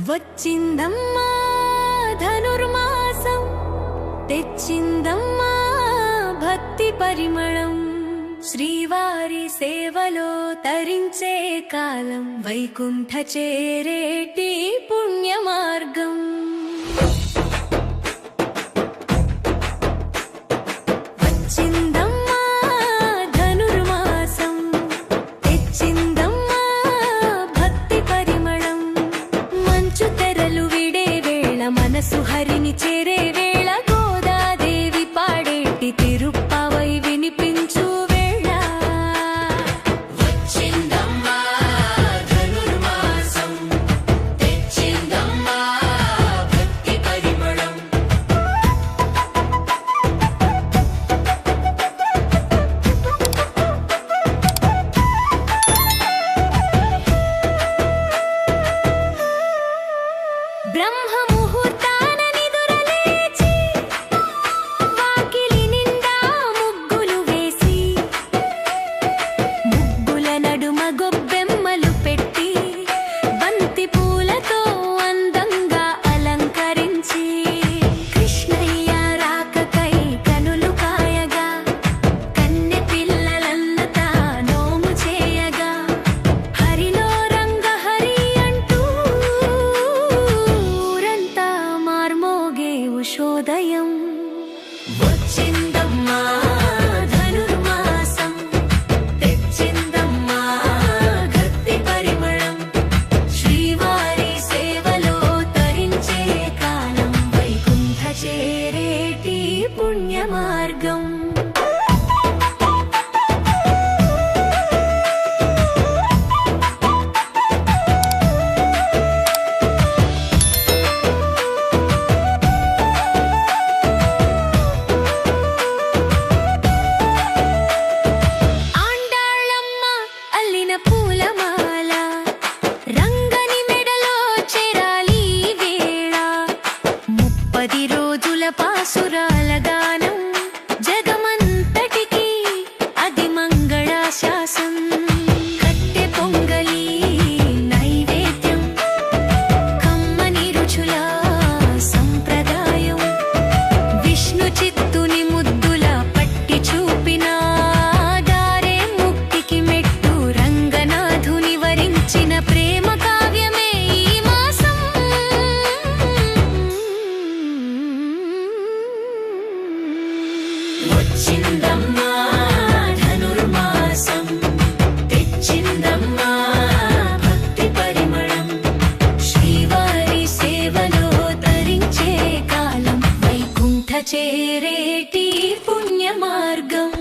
వచ్చిందమ్మా ధనుర్మాసం, తెచ్చిందమ్మా భక్తి పరిమళం. శ్రీవారి సేవలో తరించే కాలం, వైకుంఠ చేరేటి పుణ్య మార్గం. వచ్చిందమ్మా ధనుర్మాసం, తెచ్చిందమ్మా భక్తి పరిమళం. మంచు తెరలు విడే వేళ, మనసు హరిని చేరే వేళ, గోదాదేవి పాడేటి తిరుప్పావై వినిపించు వేళ. వచ్చిందమ్మా ధనుర్మాసం, తెచ్చిందమ్మా భక్తి పరిమళం. బ్రహ్మ ముహూర్తాన నిదురలేచి, వాకిలి నిండా ముగ్గులు వేసి, ముగ్గుల నడుమ గొబ్బెమ్మలు పెట్టి, బంతి పూలతో అందంగా అలంకరించి, కృష్ణయ్య రాకకై కనులు కాయగా, కన్నె పిల్లలంతా నోము చేయగా, హరిలో రంగ హరి అంటూ ఊరంతా మార్మోగే ఉషోదయం. వచ్చిందమ్మా ధనుర్మాసం, తెచ్చిందమ్మా భక్తి పరిమళం. శ్రీవారి సేవలో తరించే కాలం, వైకుంఠ చేరేటి పుణ్య మార్గం. ఆండాళ్ళమ్మ అల్లిన పూలమాల, రంగని మెడలో చెరాలి వేళ, 30 రోజుల పాసురాల గానం, జగమంతటికి అది మంగళాశాసం. కట్టె పొంగలి నైవేద్యం, కమ్మని రుచుల సంప్రదాయం, విష్ణు చిత్తుని ముద్దుల పట్టి చూపిన దారే ముక్తికి మెట్టు, రంగనాథుని వరించిన ప్రేమ కావ్యమే ఈ మాసం. వచ్చిందమ్మా ధనుర్మాసం, తెచ్చిందమ్మా భక్తి పరిమళం. శ్రీవారి సేవలో తరించే కాలం, వైకుంఠ చేరేటి పుణ్య మార్గం.